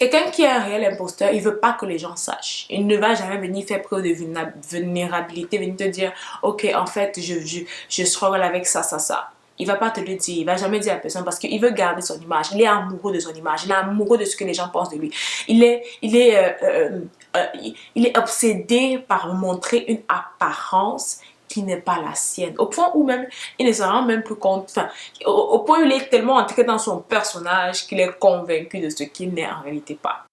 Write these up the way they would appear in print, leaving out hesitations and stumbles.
Quelqu'un qui est un réel imposteur, il veut pas que les gens sachent. Il ne va jamais venir faire preuve de vulnérabilité, venir te dire, ok, en fait, je struggle avec ça, ça, ça. Il va pas te le dire, il va jamais dire à la personne parce qu'il veut garder son image. Il est amoureux de son image, il est amoureux de ce que les gens pensent de lui. Il est obsédé par montrer une apparence qui n'est pas la sienne. Au point où même, il ne se rend même plus compte, enfin, au point où il est tellement entré dans son personnage qu'il est convaincu de ce qu'il n'est en réalité pas.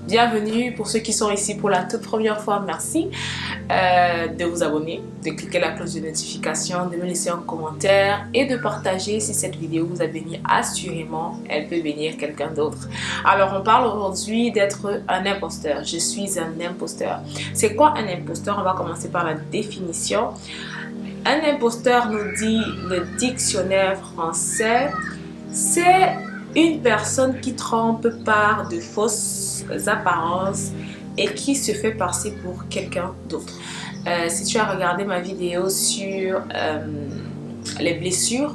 Bienvenue pour ceux qui sont ici pour la toute première fois, merci de vous abonner, de cliquer la cloche de notification, de me laisser un commentaire et de partager si cette vidéo vous a béni. Assurément, elle peut bénir quelqu'un d'autre. Alors, on parle aujourd'hui d'être un imposteur. Je suis un imposteur. C'est quoi un imposteur? On va commencer par la définition. Un imposteur, nous dit le dictionnaire français, c'est une personne qui trompe par de fausses apparences et qui se fait passer pour quelqu'un d'autre. Si tu as regardé ma vidéo sur les blessures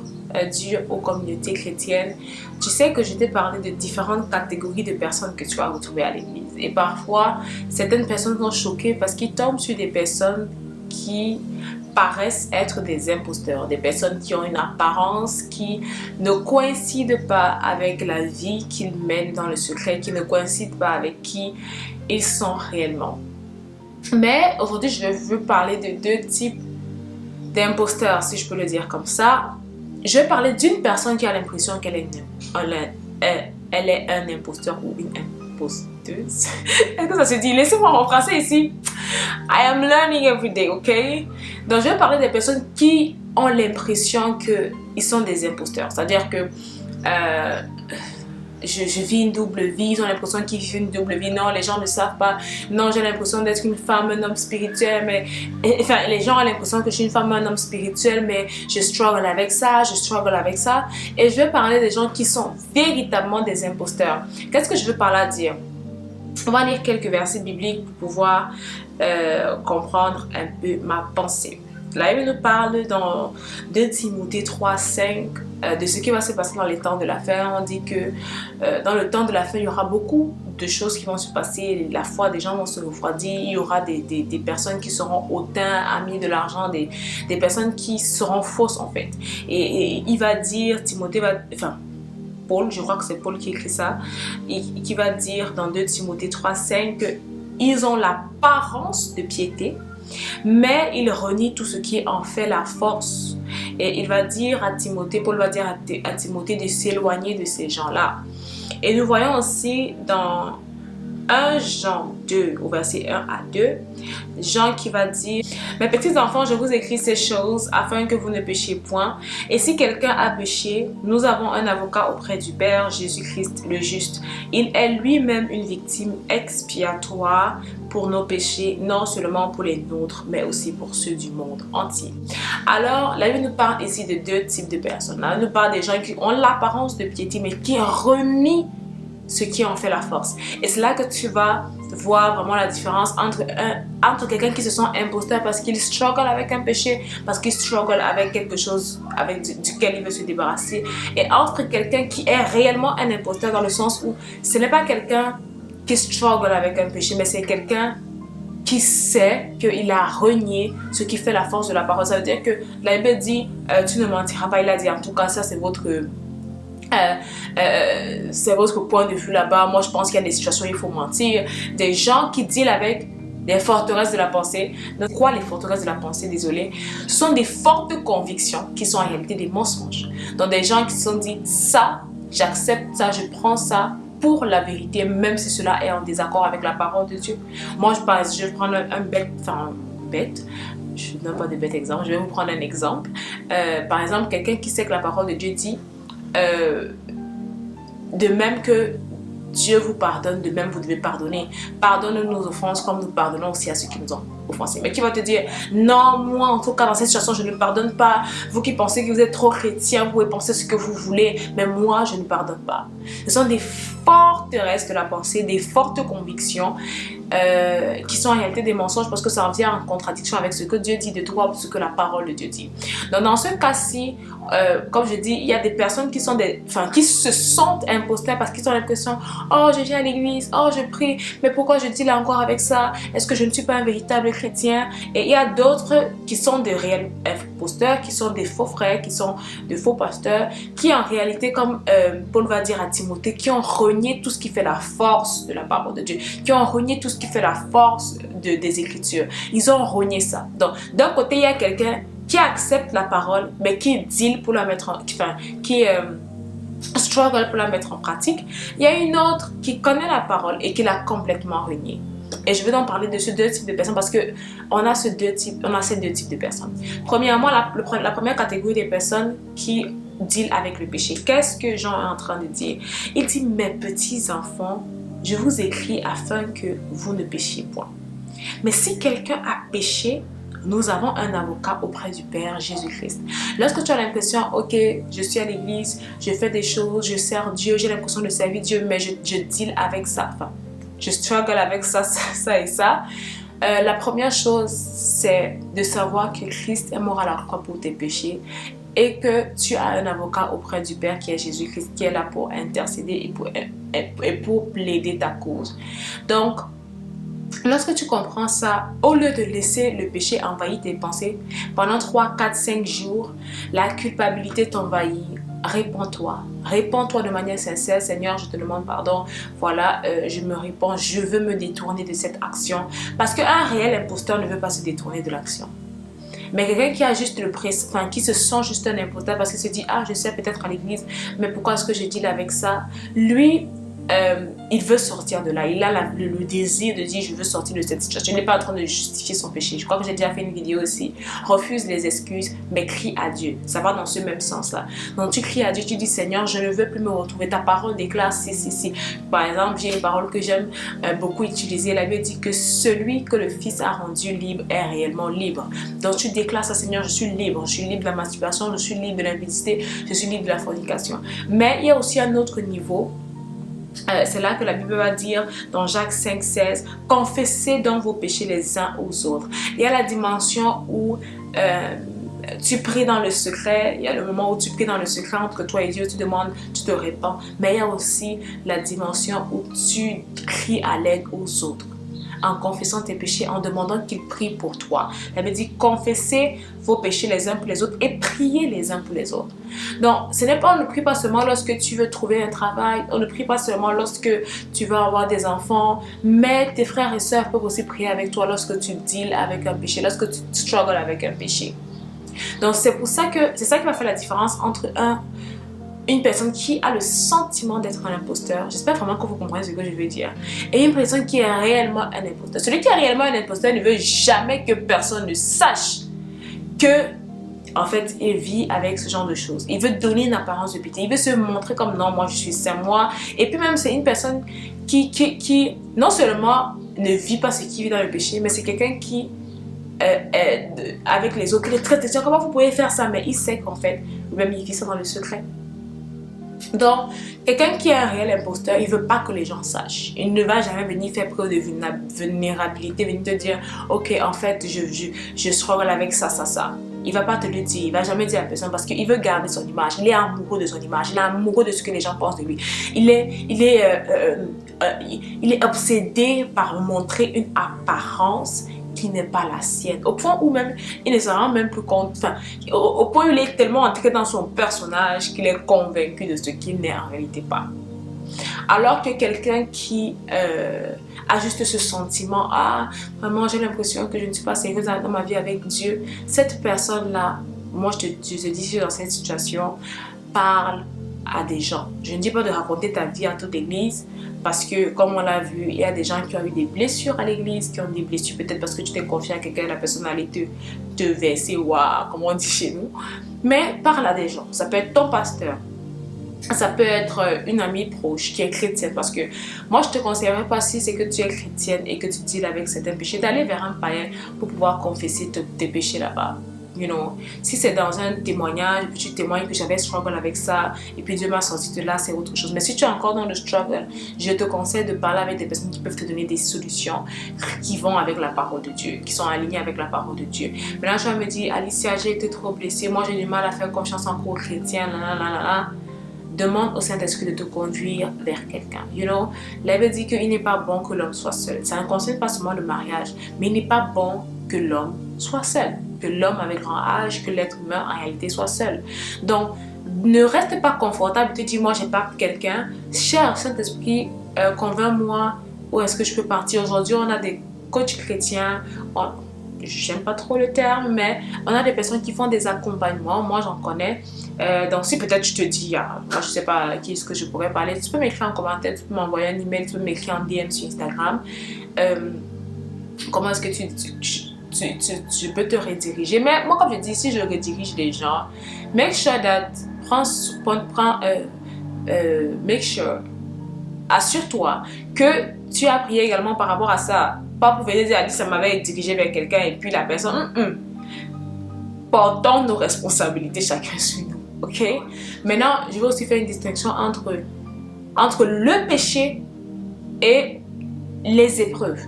dues aux communautés chrétiennes, tu sais que je t'ai parlé de différentes catégories de personnes que tu vas retrouver à l'église. Et parfois, certaines personnes sont choquées parce qu'ils tombent sur des personnes qui paraissent être des imposteurs, des personnes qui ont une apparence qui ne coïncide pas avec la vie qu'ils mènent dans le secret, qui ne coïncide pas avec qui ils sont réellement. Mais aujourd'hui, je veux parler de deux types d'imposteurs, si je peux le dire comme ça. Je vais parler d'une personne qui a l'impression qu'elle est un imposteur ou une imposteuse. Est-ce que ça se dit? Laissez-moi en français ici. I am learning every day, ok? Donc, je vais parler des personnes qui ont l'impression qu'ils sont des imposteurs. C'est-à-dire que je vis une double vie, ils ont l'impression qu'ils vivent une double vie. Non, les gens ne savent pas. Non, j'ai l'impression d'être une femme, un homme spirituel, mais... Enfin, les gens ont l'impression que je suis une femme, un homme spirituel, mais je struggle avec ça, je struggle avec ça. Et je vais parler des gens qui sont véritablement des imposteurs. Qu'est-ce que je veux par là dire? On va lire quelques versets bibliques pour pouvoir comprendre un peu ma pensée. La Bible nous parle dans 2 Timothée 3:5 de ce qui va se passer dans les temps de la fin. On dit que dans le temps de la fin, il y aura beaucoup de choses qui vont se passer. La foi des gens vont se refroidir. Il y aura des personnes qui seront hautains, amis de l'argent, des personnes qui seront fausses en fait. Et il va dire, Timothée va... Enfin, Paul, je crois que c'est Paul qui écrit ça, et qui va dire dans 2 Timothée 3:5 qu'ils ont l'apparence de piété, mais ils renient tout ce qui en fait la force. Et il va dire à Timothée, Paul va dire à Timothée de s'éloigner de ces gens-là. Et nous voyons aussi dans 1 Jean 2, au verset 1 à 2, Jean qui va dire: mes petits enfants, je vous écris ces choses afin que vous ne péchiez point. Et si quelqu'un a péché, nous avons un avocat auprès du Père, Jésus-Christ le juste. Il est lui-même une victime expiatoire pour nos péchés, non seulement pour les nôtres, mais aussi pour ceux du monde entier. Alors, la Bible nous parle ici de 2 types de personnes. Elle nous parle des gens qui ont l'apparence de piété, mais qui renient ce qui en fait la force. Et c'est là que tu vas voir vraiment la différence entre quelqu'un qui se sent imposteur parce qu'il struggle avec un péché, parce qu'il struggle avec quelque chose duquel il veut se débarrasser, et entre quelqu'un qui est réellement un imposteur dans le sens où ce n'est pas quelqu'un qui struggle avec un péché, mais c'est quelqu'un qui sait qu'il a renié ce qui fait la force de la parole. Ça veut dire que la Bible dit tu ne mentiras pas. Il a dit, en tout cas, ça c'est votre point de vue là-bas. Moi je pense qu'il y a des situations où il faut mentir. Des gens qui dealent avec des forteresses de la pensée. Donc quoi, les forteresses de la pensée, désolé, ce sont des fortes convictions qui sont en réalité des mensonges. Donc des gens qui se sont dit, ça j'accepte ça, je prends ça pour la vérité, même si cela est en désaccord avec la parole de Dieu. Moi je vais prendre je ne donne pas de bête exemple, je vais vous prendre un exemple. Par exemple, quelqu'un qui sait que la parole de Dieu dit de même que Dieu vous pardonne, de même vous devez pardonner. Pardonne nos offenses comme nous pardonnons aussi à ceux qui nous ont offensé, mais qui va te dire non, moi en tout cas dans cette situation je ne pardonne pas. Vous qui pensez que vous êtes trop chrétien, vous pouvez penser ce que vous voulez, mais moi je ne pardonne pas. Ce sont des forteresses de la pensée, des fortes convictions qui sont en réalité des mensonges parce que ça revient en contradiction avec ce que Dieu dit de toi ou ce que la parole de Dieu dit. Donc dans ce cas-ci, comme je dis, il y a des personnes qui se sentent imposteurs parce qu'ils ont l'impression oh je viens à l'église, oh je prie, mais pourquoi je dis là encore avec ça? Est-ce que je ne suis pas un véritable chrétien? Et il y a d'autres qui sont des réels imposteurs, qui sont des faux frères, qui sont de faux pasteurs, qui en réalité, comme Paul va dire à Timothée, qui ont renié tout ce qui fait la force de la parole de Dieu, qui ont renié tout ce qui fait la force des Écritures. Ils ont renié ça. Donc, d'un côté, il y a quelqu'un qui accepte la parole, mais qui deal pour la mettre en... qui struggle pour la mettre en pratique. Il y a une autre qui connaît la parole et qui l'a complètement reniée. Et je vais donc parler de ces deux types de personnes parce qu'on a ces deux types de personnes. Premièrement, la première catégorie des personnes qui deal avec le péché. Qu'est-ce que Jean est en train de dire? Il dit, mes petits enfants, je vous écris afin que vous ne péchiez point. Mais si quelqu'un a péché, nous avons un avocat auprès du Père, Jésus-Christ. Lorsque tu as l'impression, ok, je suis à l'église, je fais des choses, je sers Dieu, j'ai l'impression de servir Dieu, mais je deal avec ça. Enfin, je struggle avec ça et ça. La première chose, c'est de savoir que Christ est mort à la croix pour tes péchés et que tu as un avocat auprès du Père qui est Jésus-Christ, qui est là pour intercéder et pour plaider ta cause. Donc, lorsque tu comprends ça, au lieu de laisser le péché envahir tes pensées, pendant 3, 4, 5 jours, la culpabilité t'envahit. Réponds-toi de manière sincère. Seigneur, je te demande pardon. Voilà, je me réponds, je veux me détourner de cette action. Parce qu'un réel imposteur ne veut pas se détourner de l'action. Mais quelqu'un qui a juste qui se sent juste un imposteur parce qu'il se dit, ah, je sais peut-être à l'église, mais pourquoi est-ce que je deal avec ça? Lui, il veut sortir de là. Il a le désir de dire, je veux sortir de cette situation. Il n'est pas en train de justifier son péché. Je crois que j'ai déjà fait une vidéo aussi. Refuse les excuses, mais crie à Dieu. Ça va dans ce même sens-là. Donc tu cries à Dieu, tu dis, Seigneur, je ne veux plus me retrouver. Ta parole déclare si. Par exemple, j'ai une parole que j'aime beaucoup utiliser. La Bible dit que celui que le Fils a rendu libre est réellement libre. Donc tu déclares ça, Seigneur, je suis libre. Je suis libre de la masturbation, je suis libre de l'impudicité, je suis libre de la fornication. Mais il y a aussi un autre niveau. C'est là que la Bible va dire dans Jacques 5,16, confessez donc vos péchés les uns aux autres. Il y a la dimension où tu pries dans le secret, il y a le moment où tu pries dans le secret entre toi et Dieu, tu demandes, tu te répands. Mais il y a aussi la dimension où tu cries à l'aide aux autres, en confessant tes péchés, en demandant qu'ils prient pour toi. La Bible dit, confessez vos péchés les uns pour les autres et priez les uns pour les autres. Donc, on ne prie pas seulement lorsque tu veux trouver un travail, on ne prie pas seulement lorsque tu veux avoir des enfants, mais tes frères et sœurs peuvent aussi prier avec toi lorsque tu deals avec un péché, lorsque tu struggles avec un péché. Donc, c'est ça qui va faire la différence entre une personne qui a le sentiment d'être un imposteur, j'espère vraiment que vous comprenez ce que je veux dire, et une personne qui est réellement un imposteur. Celui qui est réellement un imposteur ne veut jamais que personne ne sache que, en fait, il vit avec ce genre de choses. Il veut donner une apparence de piété, il veut se montrer comme non, moi je suis saint, moi. Et puis même, c'est une personne qui non seulement ne vit pas ce qu'il vit dans le péché, mais c'est quelqu'un qui avec les autres, qui les traite de dire comment vous pouvez faire ça, mais il sait qu'en fait, lui-même il vit ça dans le secret. Donc, quelqu'un qui est un réel imposteur, il ne veut pas que les gens sachent. Il ne va jamais venir faire preuve de vulnérabilité, venir te dire, ok, en fait, je struggle avec ça. Il ne va pas te le dire, il ne va jamais dire à personne parce qu'il veut garder son image. Il est amoureux de son image, il est amoureux de ce que les gens pensent de lui. Il est obsédé par montrer une apparence qui n'est pas la sienne, au point où même il ne se rend même plus compte, au point où il est tellement entré dans son personnage qu'il est convaincu de ce qu'il n'est en réalité pas. Alors que quelqu'un qui a juste ce sentiment, ah vraiment j'ai l'impression que je ne suis pas sérieuse dans ma vie avec Dieu, cette personne-là, moi je te dis dans cette situation, parle à des gens. Je ne dis pas de raconter ta vie à toute l'église parce que comme on l'a vu, il y a des gens qui ont eu des blessures à l'église, qui ont des blessures peut-être parce que tu t'es confié à quelqu'un, la personne allait te verser, waouh, comme on dit chez nous. Mais parle à des gens. Ça peut être ton pasteur, Ça peut être une amie proche qui est chrétienne, parce que moi je te conseillerais pas, si c'est que tu es chrétienne et que tu deals avec certains péchés, d'aller vers un païen pour pouvoir confesser tes péchés là-bas. You know, si c'est dans un témoignage, puis tu témoignes que j'avais struggle avec ça et puis Dieu m'a sorti de là, c'est autre chose. Mais si tu es encore dans le struggle, je te conseille de parler avec des personnes qui peuvent te donner des solutions qui vont avec la parole de Dieu, qui sont alignées avec la parole de Dieu. Maintenant, je me dis, Alicia, j'ai été trop blessée, moi j'ai du mal à faire confiance en cours chrétien, demande au Saint-Esprit de te conduire vers quelqu'un. You know, la Bible dit qu'il n'est pas bon que l'homme soit seul. Ça ne concerne pas seulement le mariage, mais il n'est pas bon que l'homme soit seul. Que l'homme avec grand âge, que l'être humain en réalité soit seul. Donc, ne reste pas confortable et te dis, moi, j'ai pas quelqu'un. Cher Saint-Esprit, convainc-moi où est-ce que je peux partir. Aujourd'hui, on a des coachs chrétiens. J'aime pas trop le terme, mais on a des personnes qui font des accompagnements. Moi, j'en connais. Donc, si peut-être tu te dis, moi, je sais pas qui est-ce que je pourrais parler, tu peux m'écrire en commentaire, tu peux m'envoyer un email, tu peux m'écrire en DM sur Instagram. Comment est-ce que tu peux te rediriger? Mais moi, comme je dis, si je redirige les gens, make sure that, make sure, assure-toi que tu as prié également par rapport à ça. Pas pour venir dire, ça m'avait dirigé vers quelqu'un et puis la personne, portons nos responsabilités chacun sur nous, ok? Maintenant, je vais aussi faire une distinction entre le péché et les épreuves.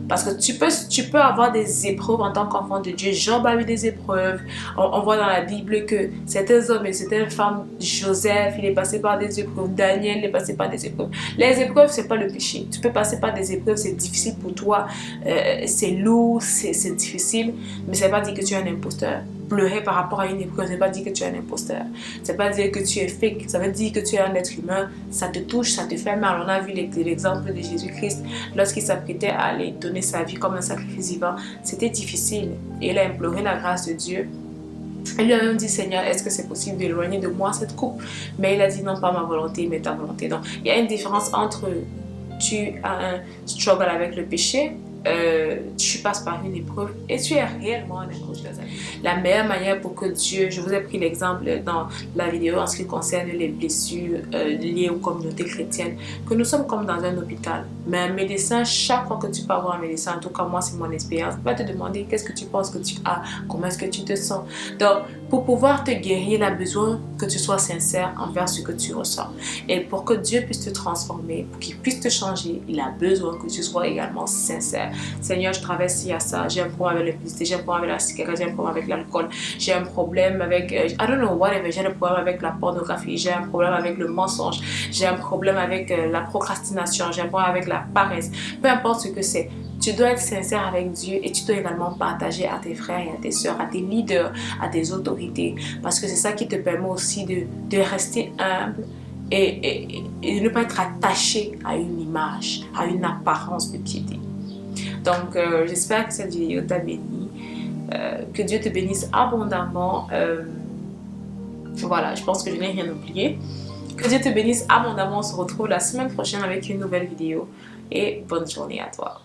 Parce que tu peux avoir des épreuves en tant qu'enfant de Dieu. Job a eu des épreuves. On voit dans la Bible que certains hommes et certaines femmes, Joseph, il est passé par des épreuves. Daniel, il est passé par des épreuves. Les épreuves, c'est pas le péché. Tu peux passer par des épreuves, c'est difficile pour toi. C'est lourd, c'est difficile. Mais ça ne veut pas dire que tu es un imposteur. Pleurer par rapport à une épreuve, ça ne veut pas dire que tu es un imposteur. Ça ne veut pas dire que tu es fake. Ça veut dire que tu es un être humain. Ça te touche, ça te fait mal. On a vu l'exemple de Jésus-Christ lorsqu'il s'apprêtait à aller donner sa vie comme un sacrifice vivant. C'était difficile. Et il a imploré la grâce de Dieu. Il lui a même dit, Seigneur, est-ce que c'est possible d'éloigner de moi cette coupe? Mais il a dit, non, pas ma volonté, mais ta volonté. Donc, il y a une différence entre tu as un struggle avec le péché, tu passes par une épreuve et tu es réellement un incroyable. La meilleure manière pour que Dieu, je vous ai pris l'exemple dans la vidéo en ce qui concerne les blessures liées aux communautés chrétiennes, que nous sommes comme dans un hôpital. Mais un médecin, chaque fois que tu peux avoir un médecin, en tout cas moi c'est mon expérience, va te demander qu'est-ce que tu penses que tu as, comment est-ce que tu te sens. Donc pour pouvoir te guérir, il a besoin que tu sois sincère envers ce que tu ressens. Et pour que Dieu puisse te transformer, pour qu'il puisse te changer, il a besoin que tu sois également sincère. Seigneur, je traverse ça, j'ai un problème avec l'impunité, j'ai un problème avec la cigarette, j'ai un problème avec l'alcool, j'ai un problème avec, I don't know, whatever, j'ai un problème avec la pornographie, j'ai un problème avec le mensonge, j'ai un problème avec la procrastination, j'ai un problème avec la paresse, peu importe ce que c'est. Tu dois être sincère avec Dieu et tu dois également partager à tes frères et à tes soeurs, à tes leaders, à tes autorités, parce que c'est ça qui te permet aussi de rester humble et de ne pas être attaché à une image, à une apparence de piété. Donc, j'espère que cette vidéo t'a béni, que Dieu te bénisse abondamment. Voilà, je pense que je n'ai rien oublié. Que Dieu te bénisse abondamment. On se retrouve la semaine prochaine avec une nouvelle vidéo et bonne journée à toi.